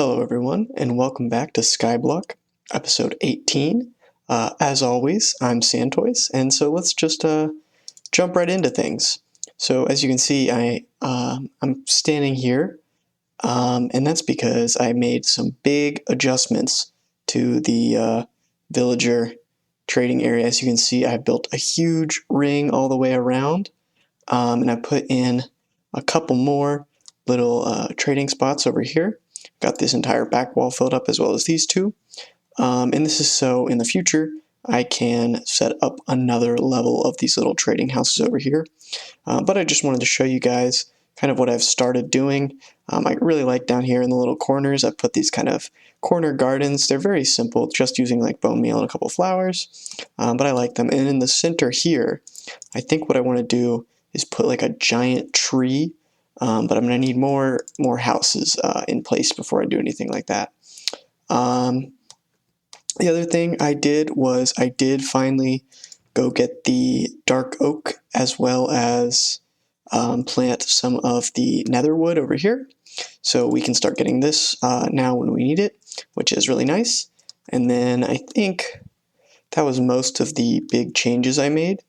Hello everyone, and welcome back to Skyblock, episode 18. As always, I'm SandToise, and so let's just jump right into things. So as you can see, I'm standing here, and that's because I made some big adjustments to the villager trading area. As you can see, I built a huge ring all the way around, and I put in a couple more little trading spots over here. Got this entire back wall filled up as well as these two. And this is so in the future I can set up another level of these little trading houses over here. But I just wanted to show you guys kind of what I've started doing. I really like down here in the little corners, I put these kind of corner gardens. They're very simple, just using like bone meal and a couple flowers, but I like them. And in the center here, I think what I want to do is put like a giant tree, but I'm going to need more houses in place before I do anything like that. The other thing I did was I did finally go get the dark oak as well as plant some of the nether wood over here. So we can start getting this now when we need it, which is really nice. And then I think that was most of the big changes I made.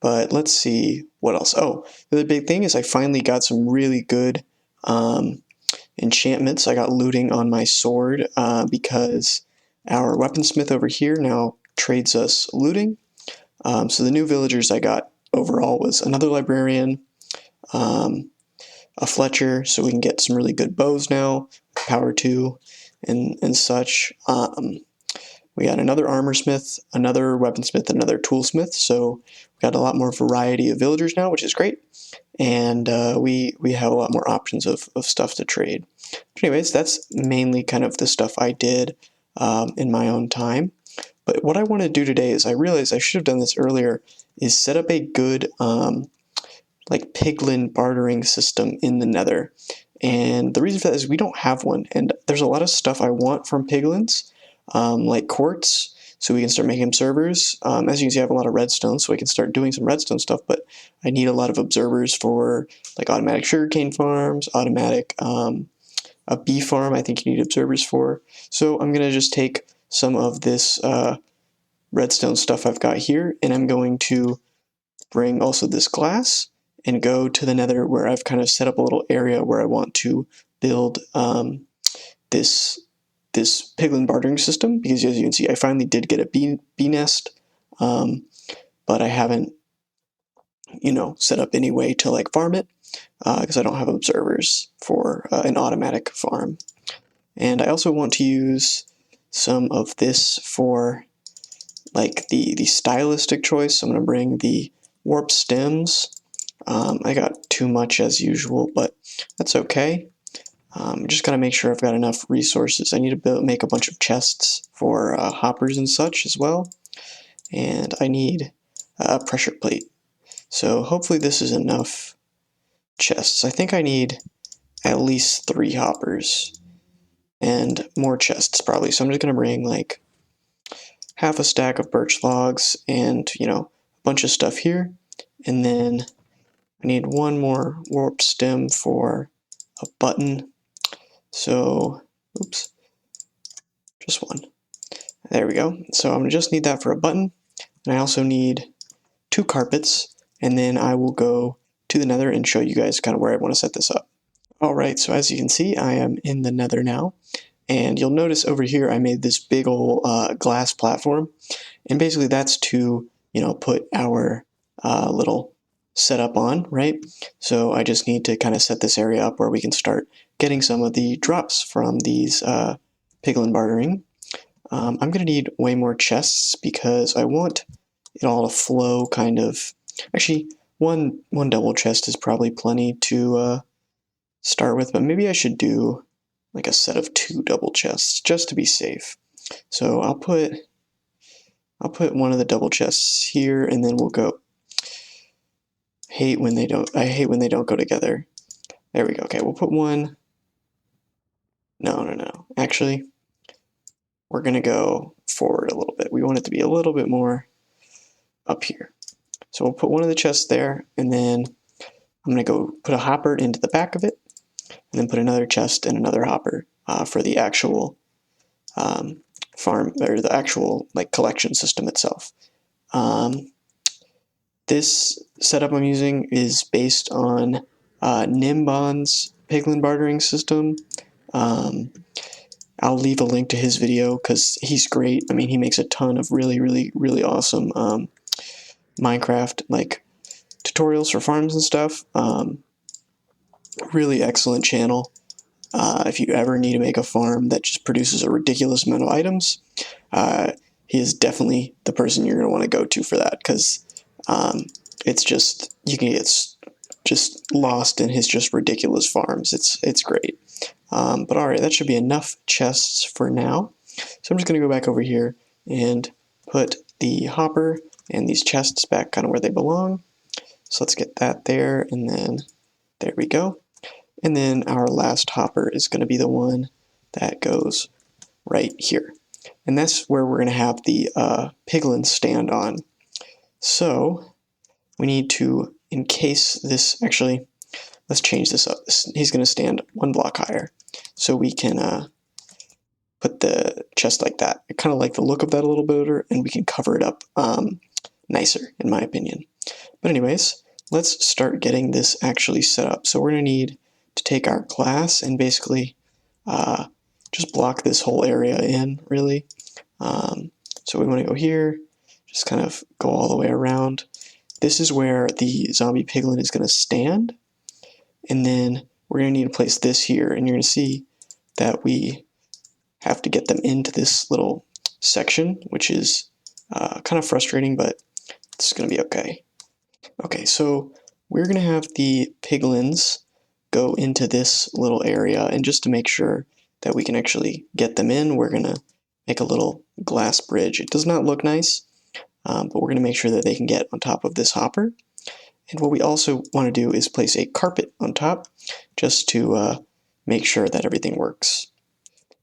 But let's see what else. Oh, the other big thing is I finally got some really good enchantments. I got looting on my sword because our weaponsmith over here now trades us looting. So the new villagers I got overall was another librarian, a Fletcher, so we can get some really good bows now, power 2 and such. We got another armorsmith, another weaponsmith, another toolsmith, so we got a lot more variety of villagers now, which is great. And we have a lot more options of stuff to trade. But anyways, that's mainly kind of the stuff I did in my own time. But what I want to do today is I realized I should have done this earlier, is set up a good like piglin bartering system in the nether. And the reason for that is we don't have one, and there's a lot of stuff I want from piglins, like quartz, so we can start making servers. As you can see, I have a lot of redstone, so I can start doing some redstone stuff, but I need a lot of observers for like automatic sugarcane farms, automatic a bee farm I think you need observers for. So I'm going to just take some of this redstone stuff I've got here, and I'm going to bring also this glass and go to the nether where I've kind of set up a little area where I want to build this piglin bartering system, because as you can see I finally did get a bee nest, but I haven't set up any way to like farm it because I don't have observers for an automatic farm. And I also want to use some of this for like the stylistic choice. So I'm going to bring the warp stems. I got too much as usual, but that's okay. Just gotta make sure I've got enough resources. I need to make a bunch of chests for hoppers and such as well, and I need a pressure plate. So hopefully this is enough chests. I think I need at least 3 hoppers and more chests probably. So I'm just gonna bring like half a stack of birch logs and a bunch of stuff here, and then I need one more warp stem for a button. So, oops, just one. There we go. So I'm gonna just need that for a button, and I also need 2 carpets, and then I will go to the nether and show you guys kind of where I want to set this up. Alright, so as you can see, I am in the nether now, and you'll notice over here I made this big old glass platform, and basically that's to put our little setup on, right? So I just need to kind of set this area up where we can start getting some of the drops from these piglin bartering. I'm going to need way more chests because I want it all to flow kind of. Actually, one double chest is probably plenty to start with, but maybe I should do like a set of 2 double chests just to be safe. So I'll put one of the double chests here, and then we'll go. I hate when they don't go together. There we go. Okay, we'll put one. No. Actually, we're gonna go forward a little bit. We want it to be a little bit more up here. So we'll put one of the chests there, and then I'm gonna go put a hopper into the back of it, and then put another chest and another hopper for the actual farm, or the actual like collection system itself. This setup I'm using is based on Gnembon's piglin bartering system. I'll leave a link to his video because he's great. I mean, he makes a ton of really awesome Minecraft like tutorials for farms and stuff. Really excellent channel. If you ever need to make a farm that just produces a ridiculous amount of items, he is definitely the person you're going to want to go to for that, because it's just, you can get just lost in his just ridiculous farms. It's great. But alright, that should be enough chests for now. So I'm just going to go back over here and put the hopper and these chests back kind of where they belong. So let's get that there, and then there we go. And then our last hopper is going to be the one that goes right here. And that's where we're going to have the piglins stand on. So we need to encase this, actually, let's change this up. He's going to stand one block higher. So we can put the chest like that. I kind of like the look of that a little bit better, and we can cover it up nicer, in my opinion. But anyways, let's start getting this actually set up. So we're going to need to take our glass and basically just block this whole area in, really. So we want to go here, just kind of go all the way around. This is where the zombie piglin is going to stand. And then we're going to need to place this here, and you're going to see that we have to get them into this little section, which is kind of frustrating, but it's going to be okay. Okay, so we're going to have the piglins go into this little area, and just to make sure that we can actually get them in, we're going to make a little glass bridge. It does not look nice, but we're going to make sure that they can get on top of this hopper. And what we also want to do is place a carpet on top, just to make sure that everything works.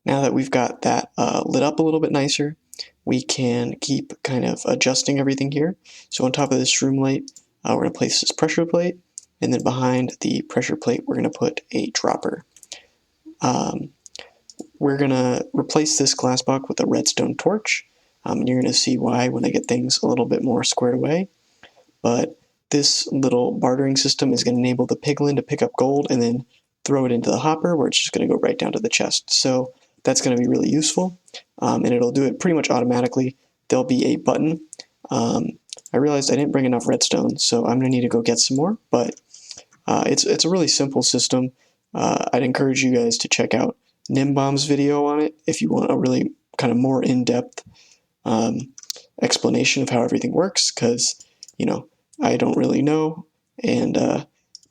Now that we've got that lit up a little bit nicer, we can keep kind of adjusting everything here. So on top of this room light, we're going to place this pressure plate, and then behind the pressure plate we're going to put a dropper. We're going to replace this glass block with a redstone torch, and you're going to see why when I get things a little bit more squared away. But this little bartering system is going to enable the piglin to pick up gold and then throw it into the hopper, where it's just going to go right down to the chest. So that's going to be really useful, and it'll do it pretty much automatically. There'll be a button. I realized I didn't bring enough redstone, so I'm going to need to go get some more, but it's a really simple system. I'd encourage you guys to check out Gnembon's video on it if you want a really kind of more in-depth explanation of how everything works, because, you know, I don't really know, and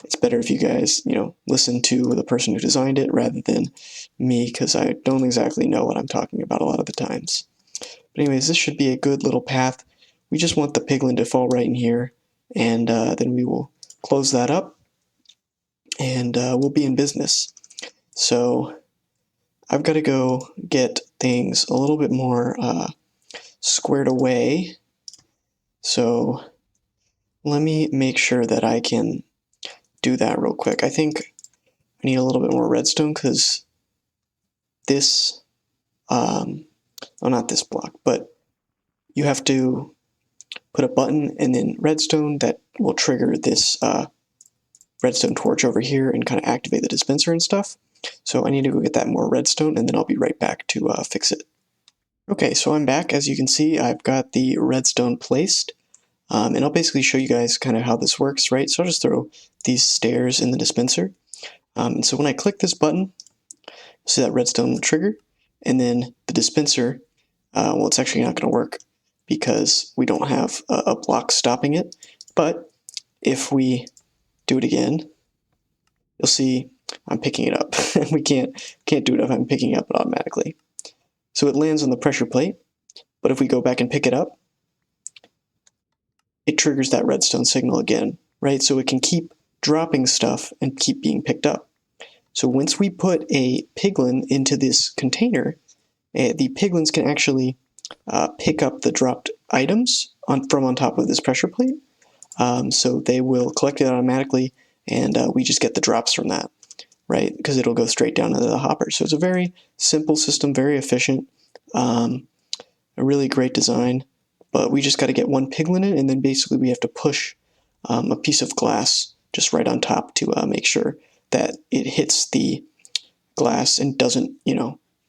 it's better if you guys, you know, listen to the person who designed it rather than me, because I don't exactly know what I'm talking about a lot of the times. But anyways, this should be a good little path. We just want the piglin to fall right in here, and then we will close that up, and we'll be in business. So I've got to go get things a little bit more squared away. So let me make sure that I can do that real quick. I think I need a little bit more redstone, because this, well, not this block, but you have to put a button and then redstone that will trigger this redstone torch over here and kind of activate the dispenser and stuff. So I need to go get that more redstone, and then I'll be right back to fix it. Okay, so I'm back. As you can see, I've got the redstone placed, and I'll basically show you guys kind of how this works, right? So I'll just throw these stairs in the dispenser, and so when I click this button, you'll see that redstone will trigger, and then the dispenser, well, it's actually not going to work because we don't have a block stopping it, but if we do it again, you'll see I'm picking it up. We can't do it if I'm picking it up automatically. So it lands on the pressure plate, but if we go back and pick it up, it triggers that redstone signal again, right? So it can keep dropping stuff and keep being picked up. So once we put a piglin into this container, the piglins can actually pick up the dropped items from on top of this pressure plate. So they will collect it automatically, and we just get the drops from that. right? Because it'll go straight down into the hopper. So it's a very simple system, very efficient, a really great design. But we just got to get one piglin in, and then basically we have to push a piece of glass just right on top to make sure that it hits the glass and doesn't,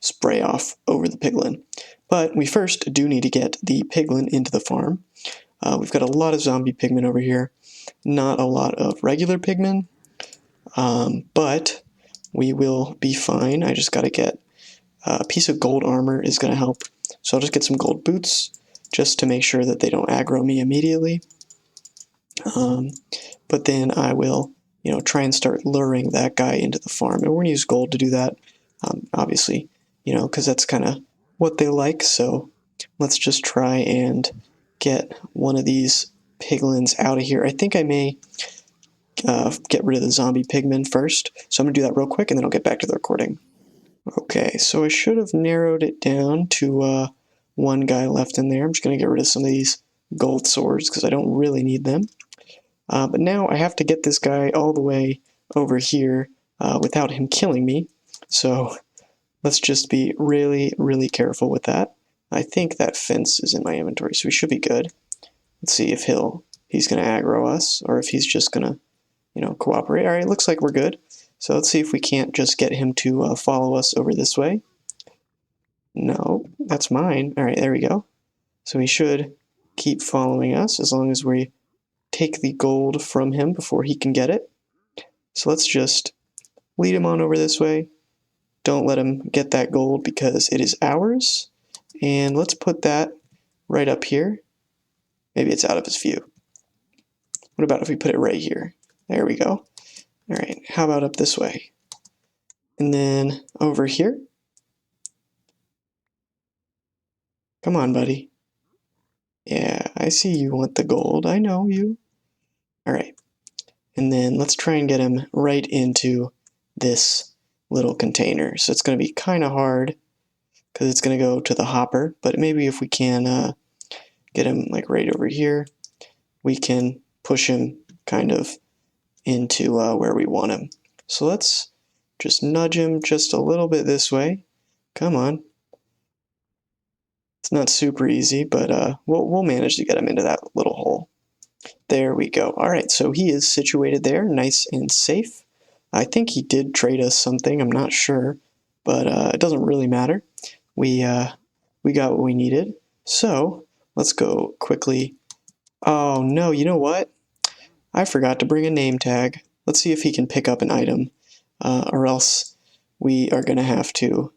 spray off over the piglin. But we first do need to get the piglin into the farm. We've got a lot of zombie pigmen over here, not a lot of regular pigmen, but we will be fine. I just got to get a piece of gold armor is going to help. So I'll just get some gold boots just to make sure that they don't aggro me immediately. But then I will, try and start luring that guy into the farm. And we're going to use gold to do that, obviously, because that's kind of what they like. So let's just try and get one of these piglins out of here. I think I may get rid of the zombie pigmen first. So I'm going to do that real quick, and then I'll get back to the recording. Okay, so I should have narrowed it down to one guy left in there. I'm just going to get rid of some of these gold swords because I don't really need them. But now I have to get this guy all the way over here without him killing me. So let's just be really, really careful with that. I think that fence is in my inventory, so we should be good. Let's see if he's going to aggro us, or if he's just going to, cooperate. All right, looks like we're good. So let's see if we can't just get him to follow us over this way. No, that's mine. All right, there we go. So he should keep following us as long as we take the gold from him before he can get it. So let's just lead him on over this way. Don't let him get that gold because it is ours. And let's put that right up here. Maybe it's out of his view. What about if we put it right here? There we go. All right, how about up this way? And then over here. Come on, buddy. Yeah, I see you want the gold. I know you. All right. And then let's try and get him right into this little container. So it's going to be kind of hard because it's going to go to the hopper. But maybe if we can get him like right over here, we can push him kind of into where we want him. So let's just nudge him just a little bit this way. Come on. It's not super easy, but we'll manage to get him into that little hole. There we go. All right, so he is situated there, nice and safe. I think he did trade us something. I'm not sure, but it doesn't really matter. We got what we needed. So let's go quickly. Oh no, you know what? I forgot to bring a name tag. Let's see if he can pick up an item, or else we are going to have to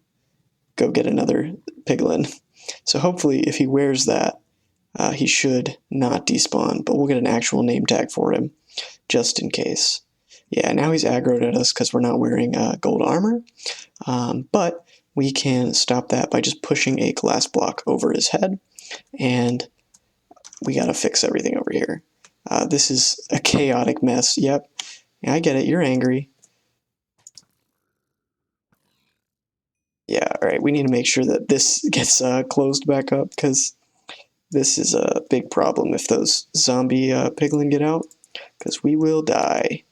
go get another piglin. So hopefully if he wears that, he should not despawn, but we'll get an actual name tag for him, just in case. Yeah, now he's aggroed at us because we're not wearing gold armor, but we can stop that by just pushing a glass block over his head, and we gotta fix everything over here. This is a chaotic mess. Yep, yeah, I get it, you're angry. Yeah, alright, we need to make sure that this gets closed back up, because this is a big problem if those zombie piglin get out, because we will die.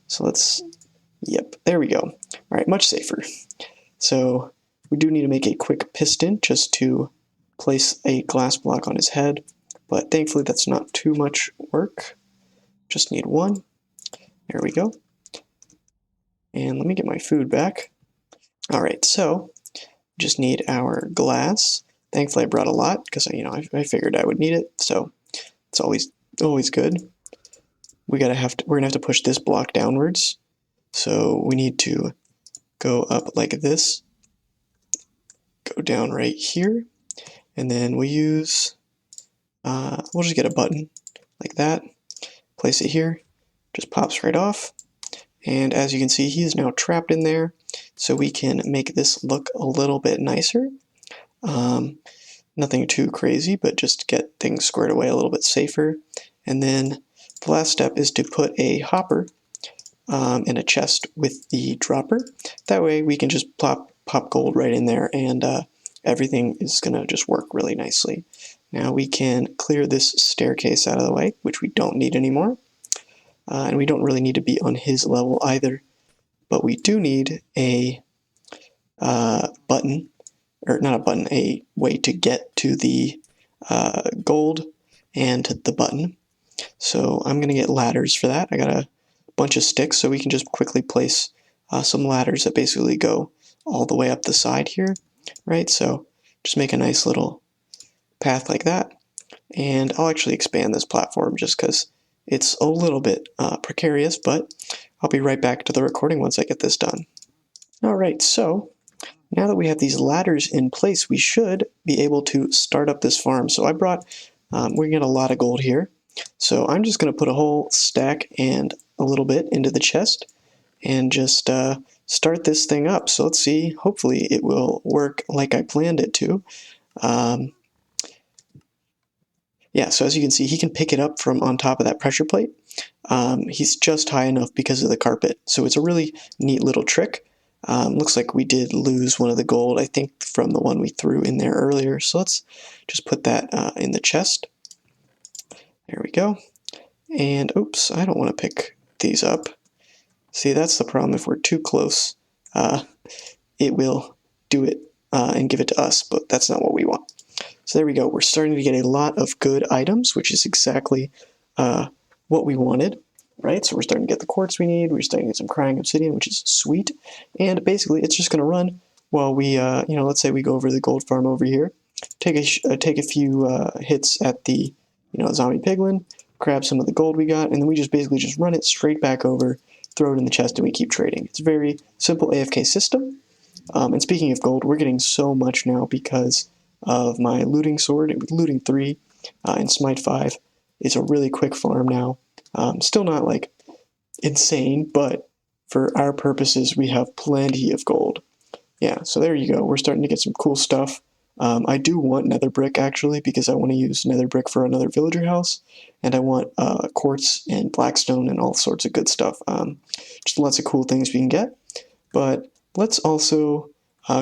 So let's, yep, there we go. All right, much safer. So we do need to make a quick piston just to place a glass block on his head, but thankfully that's not too much work. Just need one. There we go. And let me get my food back. All right, so just need our glass. Thankfully I brought a lot because I figured I would need it, so it's always good. We're gonna have to push this block downwards. So we need to go up like this, go down right here, and then we'll use we'll just get a button like that, place it here, just pops right off, and as you can see he is now trapped in there, so we can make this look a little bit nicer. Nothing too crazy, but just get things squared away a little bit safer. And then the last step is to put a hopper in a chest with the dropper. That way we can just pop gold right in there, and everything is going to just work really nicely. Now we can clear this staircase out of the way, which we don't need anymore. And we don't really need to be on his level either. but we do need a button, or not a button, a way to get to the gold and the button. So I'm going to get ladders for that. I got a bunch of sticks, so we can just quickly place some ladders that basically go all the way up the side here, right? So just make a nice little path like that. And I'll actually expand this platform just because it's a little bit precarious, but I'll be right back to the recording once I get this done. Alright, so now that we have these ladders in place, we should be able to start up this farm. So I brought, we get a lot of gold here. So I'm just going to put a whole stack and a little bit into the chest and just start this thing up. So let's see, hopefully it will work like I planned it to. Yeah, so as you can see, he can pick it up from on top of that pressure plate. He's just high enough because of the carpet. So it's a really neat little trick. Looks like we did lose one of the gold, I think, from the one we threw in there earlier. So let's just put that in the chest. There we go. And oops, I don't want to pick these up. See, that's the problem. If we're too close, it will do it and give it to us, but that's not what we want. So there we go. We're starting to get a lot of good items, which is exactly what we wanted, right? So we're starting to get the quartz we need. We're starting to get some crying obsidian, which is sweet. And basically, it's just going to run while we, let's say we go over to the gold farm over here, take a few hits at the, zombie piglin, grab some of the gold we got, and then we just basically just run it straight back over, throw it in the chest, and we keep trading. It's a very simple AFK system. And speaking of gold, we're getting so much now because of my looting sword. Looting 3 and smite 5 is a really quick farm now. Still not like insane, but for our purposes, we have plenty of gold. Yeah, so there you go. We're starting to get some cool stuff. I do want nether brick actually because I want to use nether brick for another villager house, and I want quartz and blackstone and all sorts of good stuff. Just lots of cool things we can get. But let's also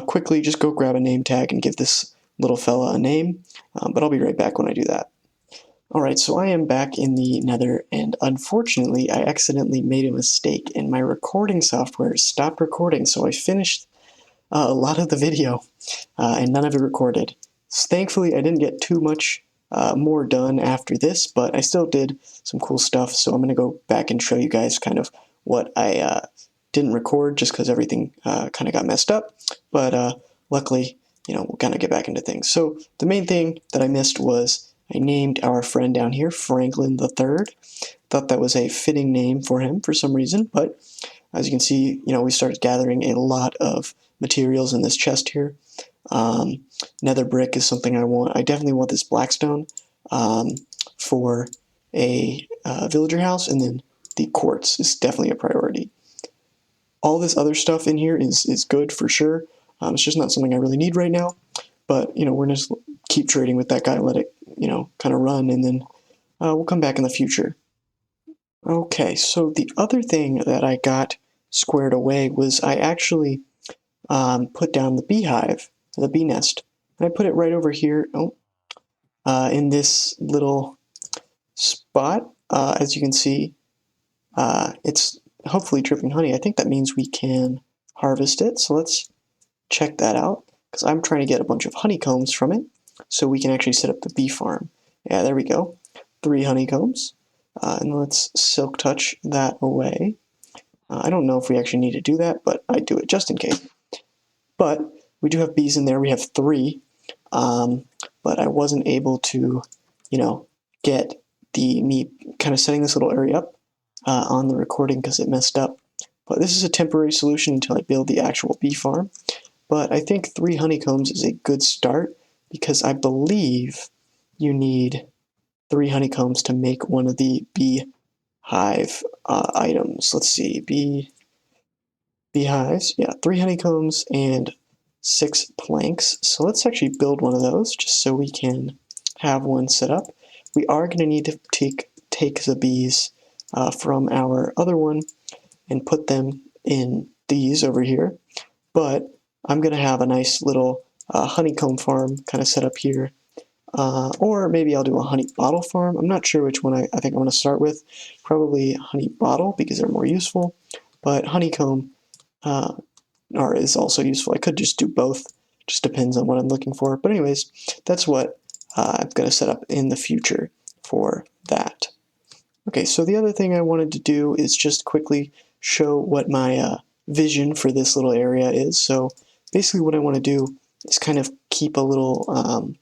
quickly just go grab a name tag and give this little fella a name, but I'll be right back when I do that. Alright, so I am back in the nether, and unfortunately I accidentally made a mistake and my recording software stopped recording, so I finished a lot of the video and none of it recorded. So thankfully I didn't get too much more done after this, but I still did some cool stuff, so I'm going to go back and show you guys kind of what I didn't record just because everything kind of got messed up, but luckily, we'll kind of get back into things. So the main thing that I missed was I named our friend down here Franklin the Third. Thought that was a fitting name for him for some reason, but as you can see, we started gathering a lot of materials in this chest here. Nether brick is something I want. I definitely want this blackstone for a villager house, and then the quartz is definitely a priority. All this other stuff in here is good for sure. It's just not something I really need right now, but we're going to keep trading with that guy, let it kind of run, and then we'll come back in the future. Okay, so the other thing that I got squared away was I actually put down the beehive, the bee nest, and I put it right over here in this little spot. As you can see, it's hopefully dripping honey. I think that means we can harvest it, so let's check that out, because I'm trying to get a bunch of honeycombs from it so we can actually set up the bee farm. Yeah, there we go. 3 honeycombs. And let's silk touch that away. I don't know if we actually need to do that, but I do it just in case. But we do have bees in there. We have 3, but I wasn't able to, get me kind of setting this little area up on the recording because it messed up. But this is a temporary solution until I build the actual bee farm. But I think 3 honeycombs is a good start because I believe you need 3 honeycombs to make one of the beehive items. Let's see, beehives. Yeah, 3 honeycombs and 6 planks. So let's actually build one of those just so we can have one set up. We are going to need to take the bees from our other one and put them in these over here. But I'm going to have a nice little honeycomb farm kind of set up here. Or maybe I'll do a honey bottle farm. I'm not sure which one I think I'm going to start with. Probably honey bottle because they're more useful. But honeycomb or is also useful. I could just do both, just depends on what I'm looking for. But anyways, that's what I'm going to set up in the future for that. Okay, so the other thing I wanted to do is just quickly show what my vision for this little area is. So basically what I want to do is kind of keep a little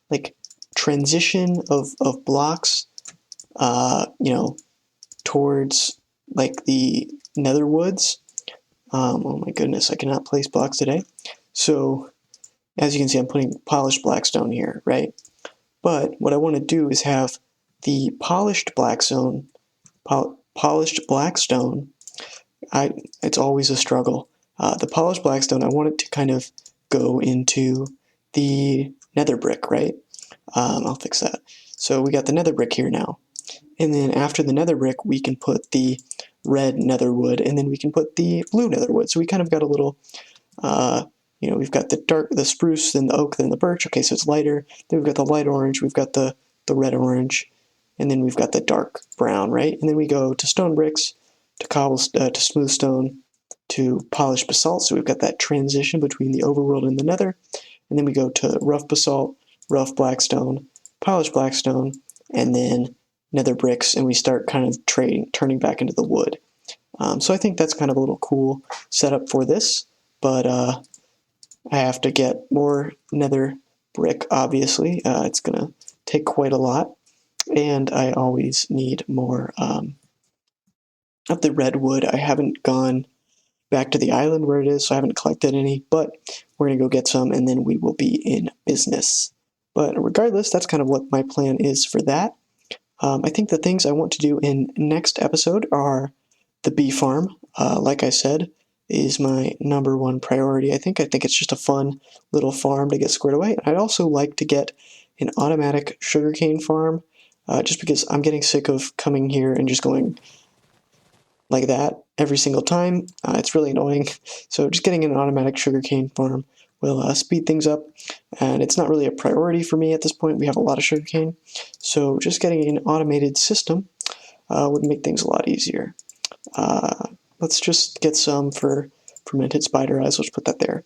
like transition of blocks, you know, towards like the nether woods. Oh my goodness, I cannot place blocks today. So as you can see, I'm putting polished blackstone here, right? But what I want to do is have the polished blackstone, polished blackstone. It's always a struggle. The polished blackstone, I want it to kind of go into the nether brick, right? I'll fix that. So we got the nether brick here now. And then after the nether brick, we can put the red nether wood, and then we can put the blue nether wood. So we kind of got a little, you know, we've got the spruce, then the oak, then the birch. Okay, so it's lighter. Then we've got the light orange, we've got the red orange, and then we've got the dark brown, right? And then we go to stone bricks, to to smooth stone, to polished basalt. So we've got that transition between the overworld and the nether. And then we go to rough basalt, rough blackstone, polished blackstone, and then nether bricks, and we start kind of turning back into the wood. So I think that's kind of a little cool setup for this, but I have to get more nether brick, obviously. It's going to take quite a lot, and I always need more of the red wood. I haven't gone back to the island where it is, so I haven't collected any, but we're going to go get some, and then we will be in business. But regardless, that's kind of what my plan is for that. I think the things I want to do in next episode are the bee farm. Like I said, is my #1 priority. I think it's just a fun little farm to get squared away. I'd also like to get an automatic sugarcane farm, just because I'm getting sick of coming here and just going like that every single time. It's really annoying. So just getting an automatic sugarcane farm will speed things up, and it's not really a priority for me at this point. We have a lot of sugarcane, so just getting an automated system would make things a lot easier. Let's just get some for fermented spider eyes. Let's put that there.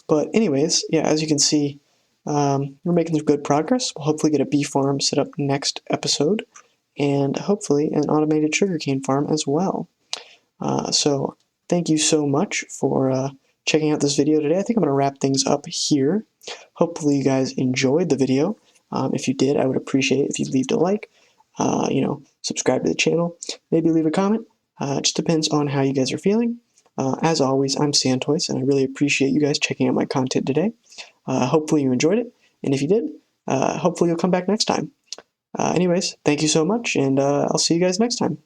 But anyways, yeah, as you can see, we're making some good progress. We'll hopefully get a bee farm set up next episode, and hopefully an automated sugarcane farm as well. So thank you so much for checking out this video today. I think I'm going to wrap things up here. Hopefully you guys enjoyed the video. If you did, I would appreciate it if you leave a like, you know, subscribe to the channel, maybe leave a comment. It just depends on how you guys are feeling. As always, I'm SandToise, and I really appreciate you guys checking out my content today. Hopefully you enjoyed it, and if you did, hopefully you'll come back next time. Anyways, thank you so much, and I'll see you guys next time.